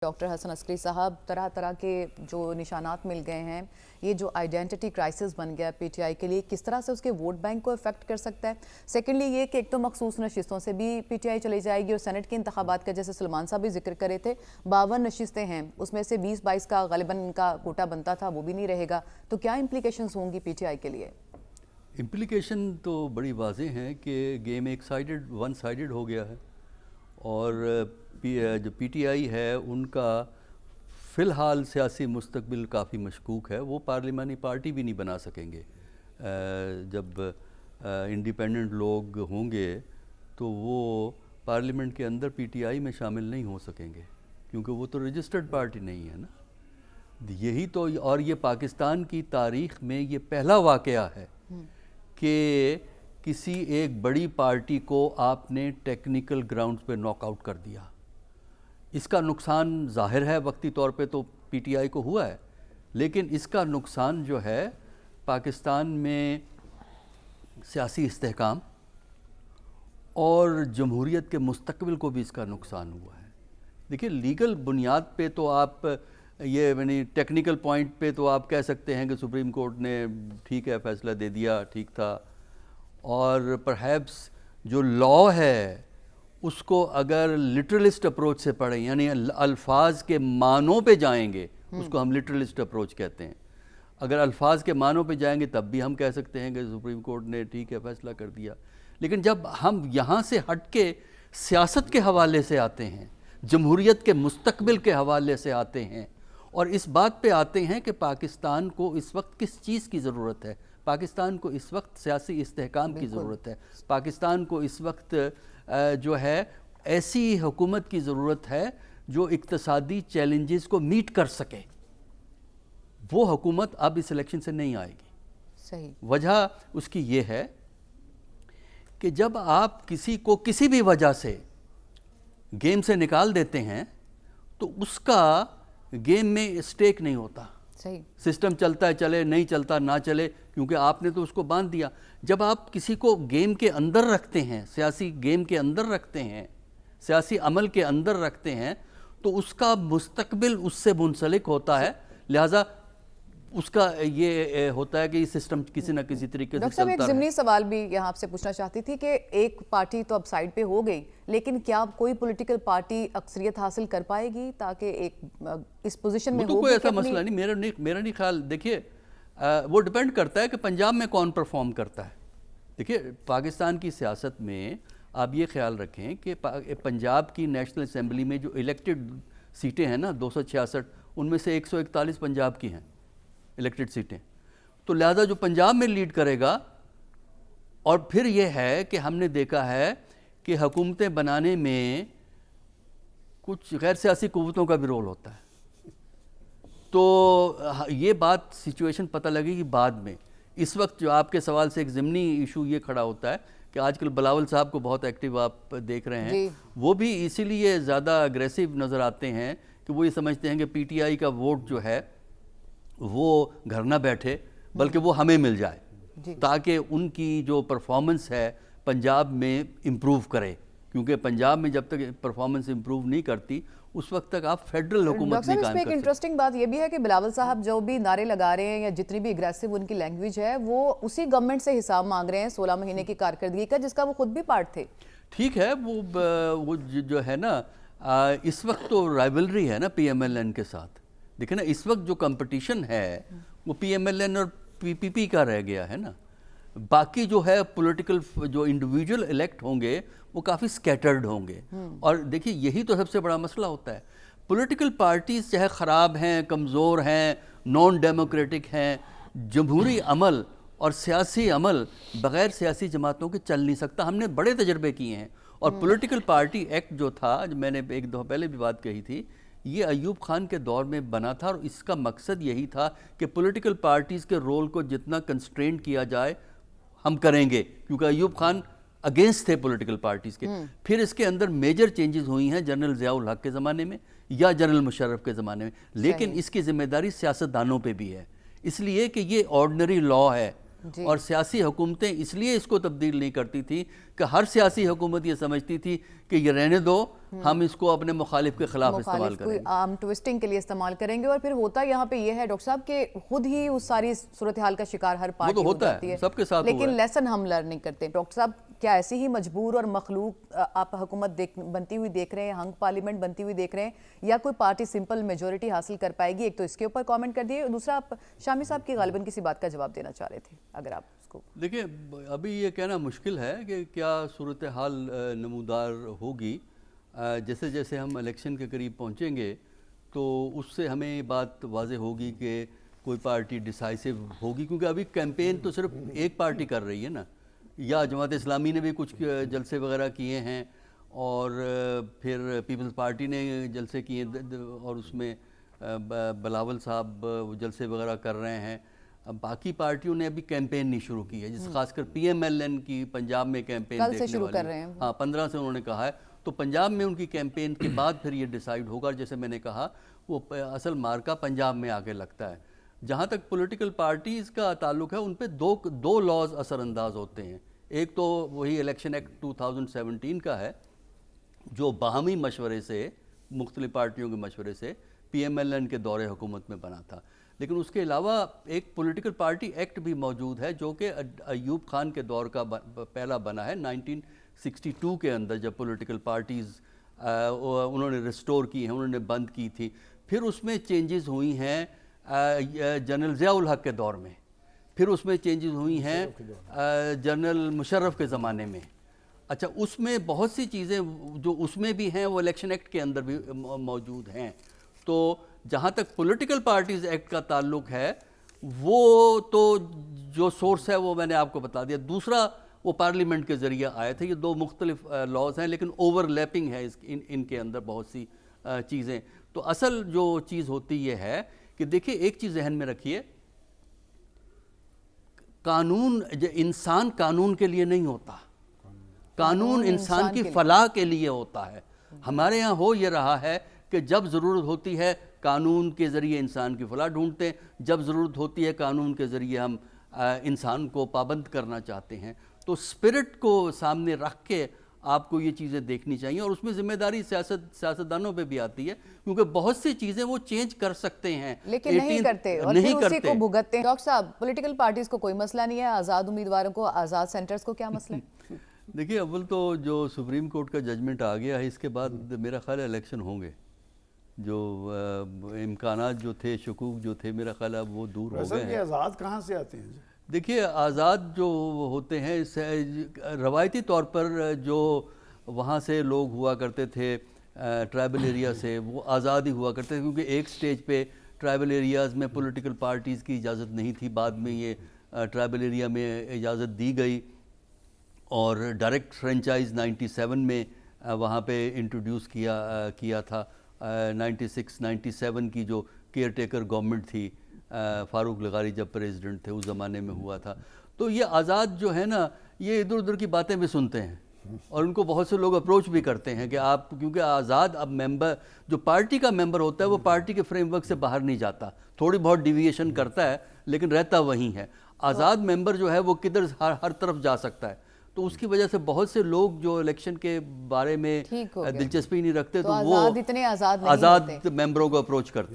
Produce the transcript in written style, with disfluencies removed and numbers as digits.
Doctor حسن عسکری صاحب، طرح طرح کے جو نشانات مل گئے ہیں، یہ جو آئیڈینٹی کرائسس بن گیا پی ٹی آئی کے لیے، کس طرح سے اس کے ووٹ بینک کو افیکٹ کر سکتا ہے؟ سیکنڈلی یہ کہ ایک تو مخصوص نشستوں سے بھی پی ٹی آئی چلی جائے گی، اور سینٹ کے انتخابات کا جیسے سلمان صاحب بھی ذکر کرے تھے 52 نشستیں ہیں، اس میں سے 20-22 کا غالباً ان کا کوٹا بنتا تھا، وہ بھی نہیں رہے گا، تو کیا امپلیکیشنز ہوں گی پی ٹی آئی کے لیے؟ امپلیکیشن تو بڑی واضح ہیں کہ گیم ون سائیڈڈ ہو گیا ہے، اور جو پی ٹی آئی ہے ان کا فی الحال سیاسی مستقبل کافی مشکوک ہے. وہ پارلیمانی پارٹی بھی نہیں بنا سکیں گے. جب انڈیپینڈنٹ لوگ ہوں گے تو وہ پارلیمنٹ کے اندر پی ٹی آئی میں شامل نہیں ہو سکیں گے، کیونکہ وہ تو رجسٹرڈ پارٹی نہیں ہے نا. یہی تو، اور یہ پاکستان کی تاریخ میں یہ پہلا واقعہ ہے کہ کسی ایک بڑی پارٹی کو آپ نے ٹیکنیکل گراؤنڈز پہ ناک آؤٹ کر دیا. اس کا نقصان ظاہر ہے وقتی طور پہ تو پی ٹی آئی کو ہوا ہے، لیکن اس کا نقصان جو ہے پاکستان میں سیاسی استحکام اور جمہوریت کے مستقبل کو بھی اس کا نقصان ہوا ہے. دیکھیں، لیگل بنیاد پہ تو آپ یہ یعنی ٹیکنیکل پوائنٹ پہ تو آپ کہہ سکتے ہیں کہ سپریم کورٹ نے ٹھیک ہے فیصلہ دے دیا، ٹھیک تھا، اور پرہیپس جو لا ہے اس کو اگر لٹرلسٹ اپروچ سے پڑھیں، یعنی الفاظ کے معنوں پہ جائیں گے، اس کو ہم لٹرلسٹ اپروچ کہتے ہیں. اگر الفاظ کے معنوں پہ جائیں گے تب بھی ہم کہہ سکتے ہیں کہ سپریم کورٹ نے ٹھیک ہے فیصلہ کر دیا. لیکن جب ہم یہاں سے ہٹ کے سیاست کے حوالے سے آتے ہیں، جمہوریت کے مستقبل کے حوالے سے آتے ہیں، اور اس بات پہ آتے ہیں کہ پاکستان کو اس وقت کس چیز کی ضرورت ہے، پاکستان کو اس وقت سیاسی استحکام کی ضرورت ہے، پاکستان کو اس وقت جو ہے ایسی حکومت کی ضرورت ہے جو اقتصادی چیلنجز کو میٹ کر سکے. وہ حکومت اب اس الیکشن سے نہیں آئے گی. صحیح. وجہ اس کی یہ ہے کہ جب آپ کسی کو کسی بھی وجہ سے گیم سے نکال دیتے ہیں تو اس کا گیم میں اسٹیک نہیں ہوتا. صحیح. سسٹم چلتا ہے چلے، نہیں چلتا نہ چلے، کیونکہ آپ نے تو اس کو باندھ دیا. جب آپ کسی کو گیم کے اندر رکھتے ہیں، سیاسی گیم کے اندر رکھتے ہیں، سیاسی عمل کے اندر رکھتے ہیں، تو اس کا مستقبل اس سے منسلک ہوتا ہے. لہٰذا اس کا یہ ہوتا ہے کہ یہ سسٹم کسی نہ کسی طریقے سے ڈاکٹر صاحب، ایک چلتا ضمنی رہے. سوال بھی یہاں آپ سے پوچھنا چاہتی تھی کہ ایک پارٹی تو اب سائیڈ پہ ہو گئی، لیکن کیا کوئی پولیٹیکل پارٹی اکثریت حاصل کر پائے گی تاکہ ایک اس پوزیشن میں وہ تو کوئی ایسا مسئلہ نہیں. میرا نہیں خیال. دیکھیے، وہ ڈیپینڈ کرتا ہے کہ پنجاب میں کون پرفارم کرتا ہے. دیکھیے، پاکستان کی سیاست میں آپ یہ خیال رکھیں کہ پنجاب کی نیشنل اسمبلی میں جو الیکٹڈ سیٹیں ہیں نا 266، ان میں سے 141 پنجاب کی ہیں الیکٹڈ سیٹیں. تو لہذا جو پنجاب میں لیڈ کرے گا. اور پھر یہ ہے کہ ہم نے دیکھا ہے کہ حکومتیں بنانے میں کچھ غیر سیاسی قوتوں کا بھی رول ہوتا ہے. تو یہ بات سچویشن پتہ لگے گی بعد میں. اس وقت جو آپ کے سوال سے ایک ضمنی ایشو یہ کھڑا ہوتا ہے کہ آج کل بلاول صاحب کو بہت ایکٹیو آپ دیکھ رہے ہیں. وہ بھی اسی لیے زیادہ اگریسو نظر آتے ہیں کہ وہ یہ سمجھتے ہیں کہ پی ٹی آئی کا ووٹ جو ہے وہ گھر نہ بیٹھے بلکہ وہ ہمیں مل جائے، تاکہ ان کی جو پرفارمنس ہے پنجاب میں امپروو کرے. کیونکہ پنجاب میں جب تک پرفارمنس امپروو نہیں کرتی اس وقت تک آپ فیڈرل حکومت نہیں قائم کر سکتے. ایک انٹرسٹنگ بات یہ بھی ہے کہ بلاول صاحب جو بھی نعرے لگا رہے ہیں یا جتنی بھی اگریسو ان کی لینگویج ہے، وہ اسی گورنمنٹ سے حساب مانگ رہے ہیں 16 مہینے کی کارکردگی کا، جس کا وہ خود بھی پارٹ تھے. ٹھیک ہے، وہ جو ہے نا اس وقت تو رائیولری ہے نا پی ایم ایل این کے ساتھ. دیکھیں نا، اس وقت جو کمپٹیشن ہے وہ پی ایم ایل این اور پی پی پی کا رہ گیا ہے نا. باقی جو ہے پولیٹیکل جو انڈیویجول الیکٹ ہوں گے وہ کافی سکیٹرڈ ہوں گے. اور دیکھیے، یہی تو سب سے بڑا مسئلہ ہوتا ہے. پولیٹیکل پارٹیز چاہے خراب ہیں، کمزور ہیں، نان ڈیموکریٹک ہیں، جمہوری عمل اور سیاسی عمل بغیر سیاسی جماعتوں کے چل نہیں سکتا. ہم نے بڑے تجربے کیے ہیں. اور پولیٹیکل پارٹی ایکٹ جو تھا، میں نے ایک دفعہ پہلے بھی بات کہی تھی، یہ ایوب خان کے دور میں بنا تھا، اور اس کا مقصد یہی تھا کہ پولیٹیکل پارٹیز کے رول کو جتنا کنسٹرینٹ کیا جائے ہم کریں گے، کیونکہ ایوب خان اگینسٹ تھے پولیٹیکل پارٹیز کے. پھر اس کے اندر میجر چینجز ہوئی ہیں جنرل ضیاء الحق کے زمانے میں یا جنرل مشرف کے زمانے میں. لیکن اس کی ذمہ داری سیاستدانوں پہ بھی ہے، اس لیے کہ یہ آرڈنری لا ہے. اور سیاسی حکومتیں اس لیے اس کو تبدیل نہیں کرتی تھی کہ ہر سیاسی حکومت یہ سمجھتی تھی کہ یہ رہنے دو, ہم اس کو اپنے مخالف کے خلاف استعمال کریں کوئی عام ٹوسٹنگ کے لیے استعمال کریں گے. اور پھر ہوتا یہاں پہ یہ ہے ڈاکٹر صاحب کہ خود ہی اس ساری صورتحال کا شکار ہر پارٹی ہو جاتی ہے, سب کے ساتھ لیکن لیسن ہم لرن نہیں کرتے. ڈاکٹر صاحب کیا ایسی ہی مجبور اور مخلوق آپ حکومت بنتی ہوئی دیکھ رہے ہیں, ہنگ پارلیمنٹ بنتی ہوئی دیکھ رہے ہیں, یا کوئی پارٹی سمپل میجورٹی حاصل کر پائے گی؟ ایک تو اس کے اوپر کامنٹ کر دیے, دوسرا آپ شامی صاحب کی غالباً کسی بات کا جواب دینا چاہ رہے تھے, اگر آپ اس کو. دیکھیں ابھی یہ کہنا مشکل ہے کہ کیا صورتحال نمودار ہوگی. جیسے جیسے ہم الیکشن کے قریب پہنچیں گے تو اس سے ہمیں یہ بات واضح ہوگی کہ کوئی پارٹی ڈیسائسو ہوگی, کیونکہ ابھی کیمپین تو صرف ایک پارٹی کر رہی ہے نا, یا جماعت اسلامی نے بھی کچھ جلسے وغیرہ کیے ہیں, اور پھر پیپلز پارٹی نے جلسے کیے, اور اس میں بلاول صاحب جلسے وغیرہ کر رہے ہیں. اب باقی پارٹیوں نے ابھی کیمپین نہیں شروع کی ہے, جس خاص کر پی ایم ایل این کی پنجاب میں کیمپین کل سے دیکھنے شروع والی کر رہے ہیں. ہاں 15 سے انہوں نے کہا ہے, تو پنجاب میں ان کی کیمپین کے بعد پھر یہ ڈیسائیڈ ہوگا. جیسے میں نے کہا وہ اصل مارکا پنجاب میں آگے لگتا ہے. جہاں تک پولیٹیکل پارٹیز کا تعلق ہے, ان پہ دو لاز اثر انداز ہوتے ہیں. ایک تو وہی الیکشن ایکٹ 2017 کا ہے, جو باہمی مشورے سے, مختلف پارٹیوں کے مشورے سے پی ایم ایل این کے دور حکومت میں بنا تھا. لیکن اس کے علاوہ ایک پولیٹیکل پارٹی ایکٹ بھی موجود ہے, جو کہ ایوب خان کے دور کا پہلا بنا ہے 1962 کے اندر, جب پولیٹیکل پارٹیز انہوں نے ریسٹور کی ہیں, انہوں نے بند کی تھی. پھر اس میں چینجز ہوئی ہیں جنرل ضیاء الحق کے دور میں, پھر اس میں چینجز ہوئی ہیں جنرل مشرف کے زمانے میں. اچھا, اس میں بہت سی چیزیں جو اس میں بھی ہیں وہ الیکشن ایکٹ کے اندر بھی موجود ہیں. تو جہاں تک پولیٹیکل پارٹیز ایکٹ کا تعلق ہے, وہ تو جو سورس ہے وہ میں نے آپ کو بتا دیا. دوسرا وہ پارلیمنٹ کے ذریعے آئے تھے. یہ دو مختلف لاز ہیں, لیکن اوور لیپنگ ہے ان کے اندر بہت سی چیزیں. تو اصل جو چیز ہوتی یہ ہے کہ دیکھیے, ایک چیز ذہن میں رکھیے, قانون انسان قانون کے لیے نہیں ہوتا, قانون انسان کی فلاح کے لیے ہوتا ہے. ہمارے یہاں ہو یہ رہا ہے کہ جب ضرورت ہوتی ہے قانون کے ذریعے انسان کی فلاح ڈھونڈتے ہیں, جب ضرورت ہوتی ہے قانون کے ذریعے ہم انسان کو پابند کرنا چاہتے ہیں. تو اسپرٹ کو سامنے رکھ کے آپ کو یہ چیزیں دیکھنی چاہیے, اور اس میں ذمہ داری سیاستدانوں پہ بھی آتی ہے, کیونکہ بہت سی چیزیں وہ چینج کر سکتے ہیں لیکن نہیں کرتے, اور پھر اسی کو بھگتتے ہیں. ڈاکٹر صاحب, پولیٹیکل پارٹیز کو کوئی مسئلہ نہیں ہے, آزاد امیدواروں کو, آزاد سینٹرز کو کیا مسئلہ ہے؟ دیکھیے, اول تو جو سپریم کورٹ کا ججمنٹ آ گیا ہے, اس کے بعد میرا خیال ہے الیکشن ہوں گے. جو امکانات جو تھے, شکوک جو تھے, میرا خیال ہے وہ دور ہو گئے ہیں. آزاد کہاں سے آتے ہیں؟ دیکھیے, آزاد جو ہوتے ہیں روایتی طور پر جو وہاں سے لوگ ہوا کرتے تھے ٹرائبل ایریا سے, وہ آزاد ہی ہوا کرتے تھے, کیونکہ ایک سٹیج پہ ٹرائبل ایریاز میں پولیٹیکل پارٹیز کی اجازت نہیں تھی. بعد میں یہ ٹرائبل ایریا میں اجازت دی گئی, اور ڈائریکٹ فرینچائز 97 میں وہاں پہ انٹروڈیوس کیا تھا. 96-97 کی جو کیئر ٹیکر گورنمنٹ تھی, فاروق لغاری جب پریزیڈنٹ تھے, اس زمانے میں ہوا تھا. تو یہ آزاد جو ہے نا, یہ ادھر ادھر کی باتیں بھی سنتے ہیں, اور ان کو بہت سے لوگ اپروچ بھی کرتے ہیں کہ آپ, کیونکہ آزاد اب ممبر جو پارٹی کا ممبر ہوتا ہے وہ پارٹی کے فریم ورک سے باہر نہیں جاتا, تھوڑی بہت ڈیویشن کرتا ہے لیکن رہتا وہیں ہے. آزاد ممبر جو ہے وہ کدھر ہر طرف جا سکتا ہے. تو اس کی وجہ سے بہت سے لوگ جو الیکشن کے بارے میں دلچسپی نہیں رکھتے, تو وہ اتنے آزاد ممبروں کو اپروچ کرتے ہیں.